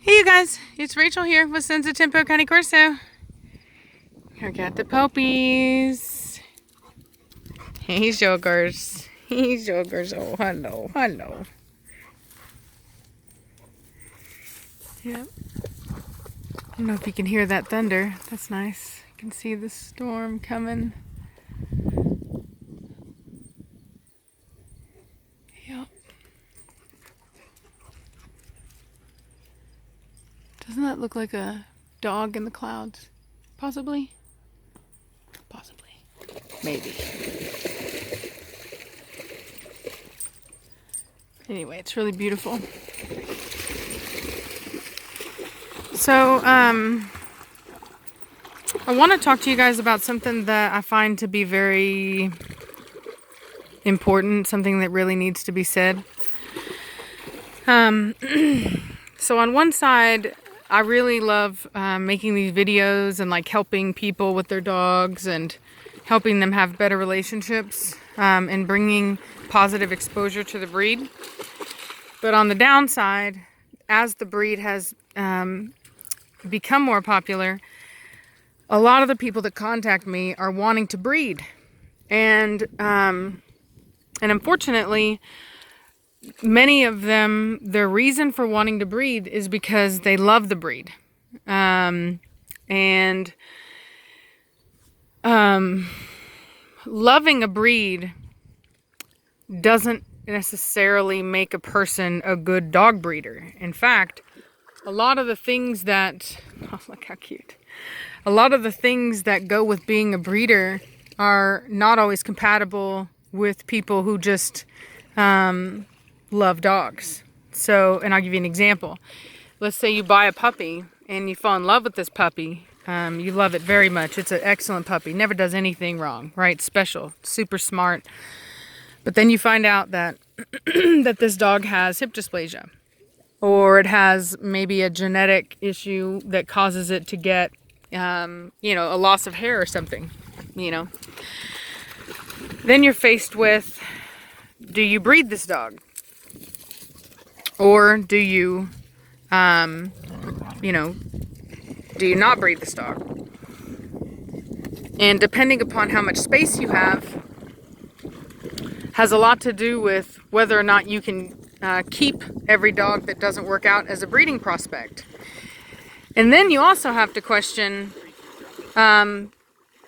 Hey you guys, it's Rachel here with Sons of Tempo Cane Corso. I got the puppies. Hey Jokers. Hey Jokers. Oh, hello, hello. Yep. I don't know if you can hear that thunder. That's nice. You can see the storm coming. Yep. Doesn't that look like a dog in the clouds? Possibly? Possibly. Maybe. Anyway, it's really beautiful. So, I want to talk to you guys about something that I find to be very important, something that really needs to be said. So on one side, I really love making these videos and like helping people with their dogs and helping them have better relationships and bringing positive exposure to the breed. But on the downside, as the breed has become more popular, a lot of the people that contact me are wanting to breed. And unfortunately, many of them, their reason for wanting to breed is because they love the breed. Loving a breed doesn't necessarily make a person a good dog breeder. In fact, a lot of the things that, oh, look how cute. A lot of the things that go with being a breeder are not always compatible with people who just love dogs. So, and I'll give you an example. Let's say you buy a puppy and you fall in love with this puppy. You love it very much. It's an excellent puppy. Never does anything wrong, right? Special, super smart. But then you find out that that this dog has hip dysplasia, or it has maybe a genetic issue that causes it to get, a loss of hair or something, Then you're faced with, do you breed this dog? Or do you, do you not breed this dog? And depending upon how much space you have, has a lot to do with whether or not you can keep every dog that doesn't work out as a breeding prospect. And then you also have to question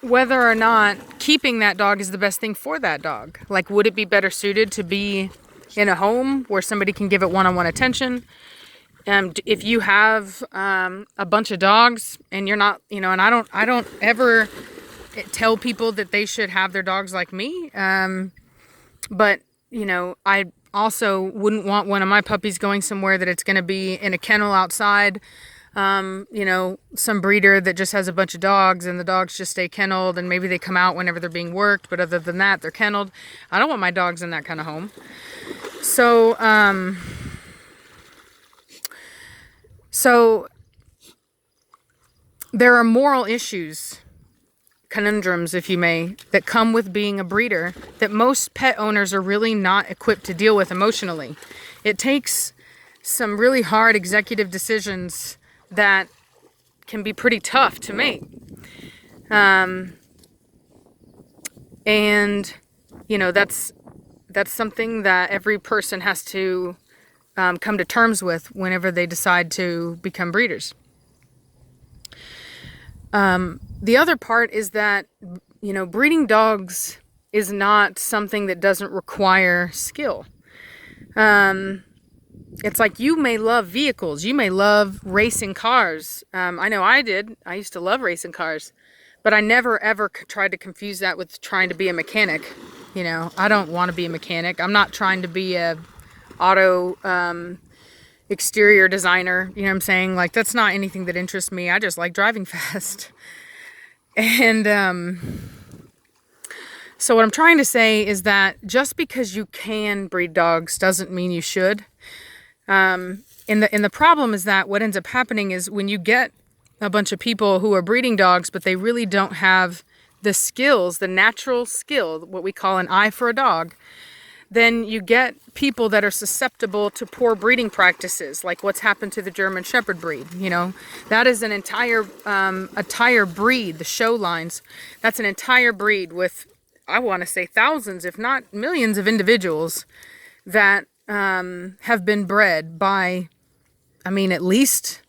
whether or not keeping that dog is the best thing for that dog. Like, would it be better suited to be in a home where somebody can give it one-on-one attention? If you have a bunch of dogs and you're not, and I don't ever tell people that they should have their dogs like me. But, I also wouldn't want one of my puppies going somewhere that it's going to be in a kennel outside. Some breeder that just has a bunch of dogs and the dogs just stay kenneled and maybe they come out whenever they're being worked. But other than that, they're kenneled. I don't want my dogs in that kind of home. So there are moral issues, conundrums, if you may, that come with being a breeder that most pet owners are really not equipped to deal with emotionally. It takes some really hard executive decisions that can be pretty tough to make. That's something that every person has to come to terms with whenever they decide to become breeders. The other part is that, breeding dogs is not something that doesn't require skill. It's like you may love vehicles. You may love racing cars. I know I did. I used to love racing cars. But I never, ever tried to confuse that with trying to be a mechanic. I don't want to be a mechanic. I'm not trying to be a auto exterior designer. You know what I'm saying? Like, that's not anything that interests me. I just like driving fast. And so what I'm trying to say is that just because you can breed dogs doesn't mean you should. And the problem is that what ends up happening is when you get a bunch of people who are breeding dogs, but they really don't have the skills, the natural skill, what we call an eye for a dog, then you get people that are susceptible to poor breeding practices, like what's happened to the German Shepherd breed. You know, that is an entire breed, the show lines. That's an entire breed with, I want to say, thousands, if not millions of individuals that have been bred by, at least,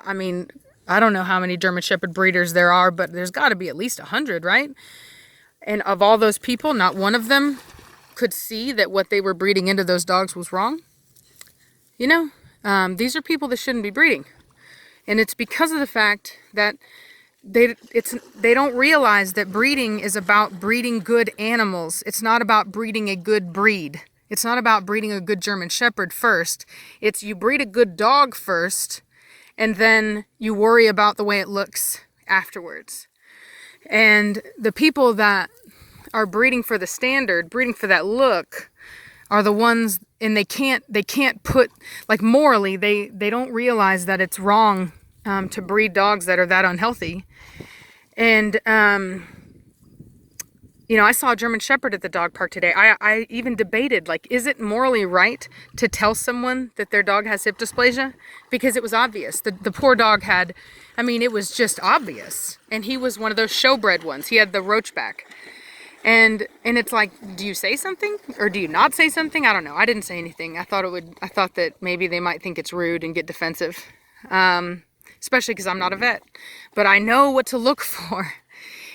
I don't know how many German Shepherd breeders there are, but there's got to be at least 100, right? And of all those people, not one of them could see that what they were breeding into those dogs was wrong. You know, these are people that shouldn't be breeding. And it's because of the fact that they don't realize that breeding is about breeding good animals. It's not about breeding a good breed. It's not about breeding a good German Shepherd first. It's you breed a good dog first, and then you worry about the way it looks afterwards. And the people that are breeding for the standard, breeding for that look, are the ones, and they can't put, like, morally, they don't realize that it's wrong to breed dogs that are that unhealthy. And you know, I saw a German Shepherd at the dog park today. I even debated, like, is it morally right to tell someone that their dog has hip dysplasia? Because it was obvious. The poor dog had, it was just obvious. And he was one of those showbred ones. He had the roachback. And it's like, do you say something or do you not say something? I don't know. I didn't say anything. I thought that maybe they might think it's rude and get defensive. Especially because I'm not a vet. But I know what to look for.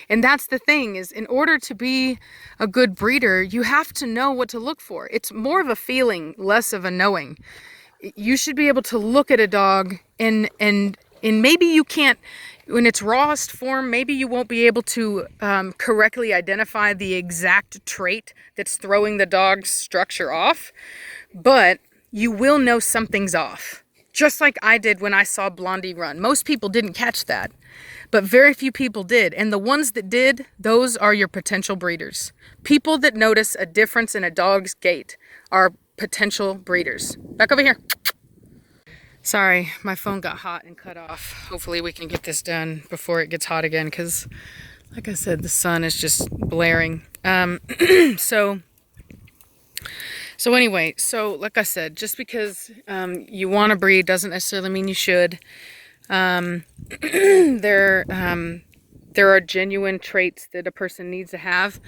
And that's the thing, is in order to be a good breeder, you have to know what to look for. It's more of a feeling, less of a knowing. You should be able to look at a dog and maybe you can't, in its rawest form, maybe you won't be able to correctly identify the exact trait that's throwing the dog's structure off, but you will know something's off. Just like I did when I saw Blondie run. Most people didn't catch that, but very few people did. And the ones that did, those are your potential breeders. People that notice a difference in a dog's gait are potential breeders. Back over here. Sorry, my phone got hot and cut off. Hopefully we can get this done before it gets hot again, because like I said, the sun is just blaring. So anyway, like I said, just because you want to breed doesn't necessarily mean you should. There are genuine traits that a person needs to have.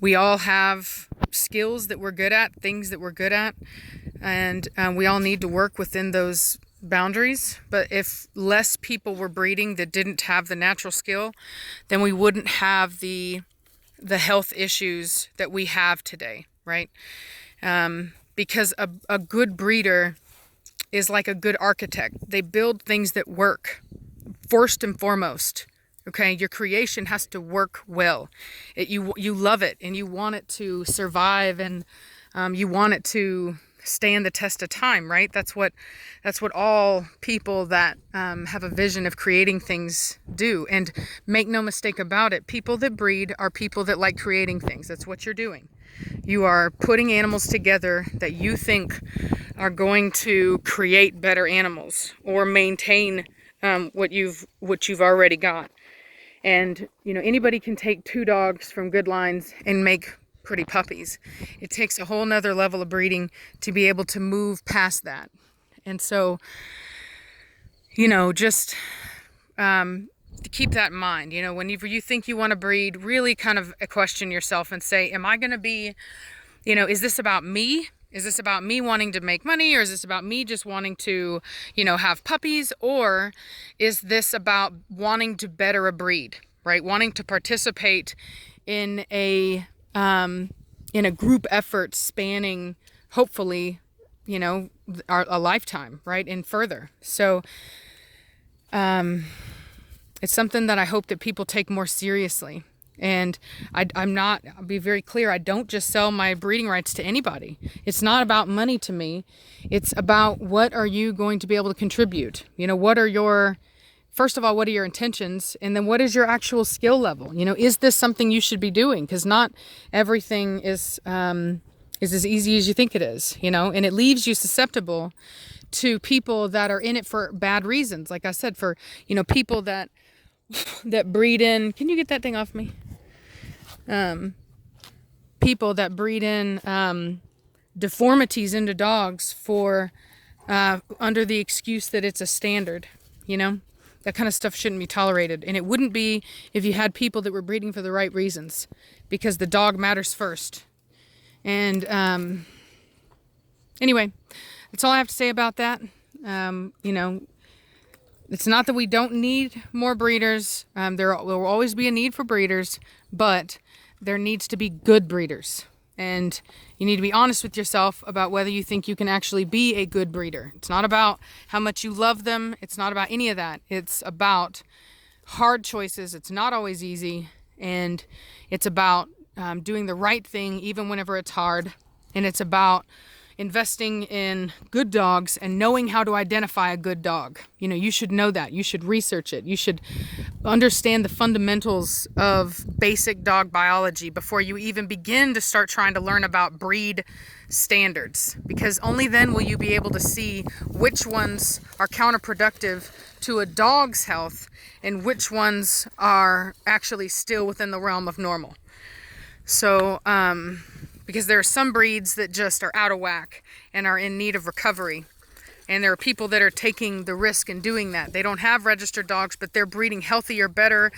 We all have skills that we're good at, things that we're good at, and we all need to work within those boundaries. But if less people were breeding that didn't have the natural skill, then we wouldn't have the health issues that we have today. Right? Because a good breeder is like a good architect. They build things that work first and foremost. Okay, your creation has to work well. You love it and you want it to survive, and you want it to stand the test of time, right? That's what all people that have a vision of creating things do. And make no mistake about it, people that breed are people that like creating things. That's what you're doing. You are putting animals together that you think are going to create better animals or maintain what you've already got. And you know, anybody can take 2 dogs from good lines and make pretty puppies. It takes a whole nother level of breeding to be able to move past that. And so, you know, just to keep that in mind. You know, whenever you think you want to breed, really kind of question yourself and say, am I going to be, you know, is this about me? Is this about me wanting to make money, or is this about me just wanting to, you know, have puppies? Or is this about wanting to better a breed, right? Wanting to participate in a group effort spanning, hopefully, you know, a lifetime, right? And further. So, it's something that I hope that people take more seriously. And I'll be very clear, I don't just sell my breeding rights to anybody. It's not about money to me. It's about, what are you going to be able to contribute? You know, first of all, what are your intentions? And then what is your actual skill level? You know, is this something you should be doing? Because not everything is as easy as you think it is, you know, and it leaves you susceptible to people that are in it for bad reasons. Like I said, for, you know, people that breed in, can you get that thing off me? people that breed in deformities into dogs for under the excuse that it's a standard, you know? That kind of stuff shouldn't be tolerated. And it wouldn't be if you had people that were breeding for the right reasons, because the dog matters first. And anyway, that's all I have to say about that. You know, it's not that we don't need more breeders. There will always be a need for breeders, but there needs to be good breeders. And you need to be honest with yourself about whether you think you can actually be a good breeder. It's not about how much you love them. It's not about any of that. It's about hard choices. It's not always easy. And it's about doing the right thing even whenever it's hard. And it's about investing in good dogs and knowing how to identify a good dog. You know, you should know that. You should research it. You should understand the fundamentals of basic dog biology before you even begin to start trying to learn about breed standards, because only then will you be able to see which ones are counterproductive to a dog's health and which ones are actually still within the realm of normal. So, because there are some breeds that just are out of whack and are in need of recovery. And there are people that are taking the risk in doing that. They don't have registered dogs, but they're breeding healthier, better,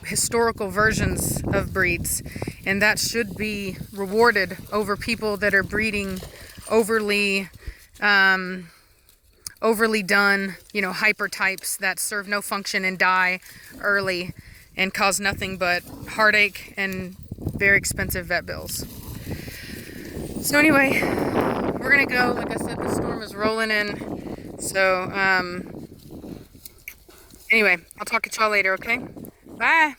historical versions of breeds. And that should be rewarded over people that are breeding overly done, you know, hyper types that serve no function and die early and cause nothing but heartache and very expensive vet bills. So anyway, we're gonna go. Like I said, the storm is rolling in. So anyway, I'll talk to y'all later, okay? Bye.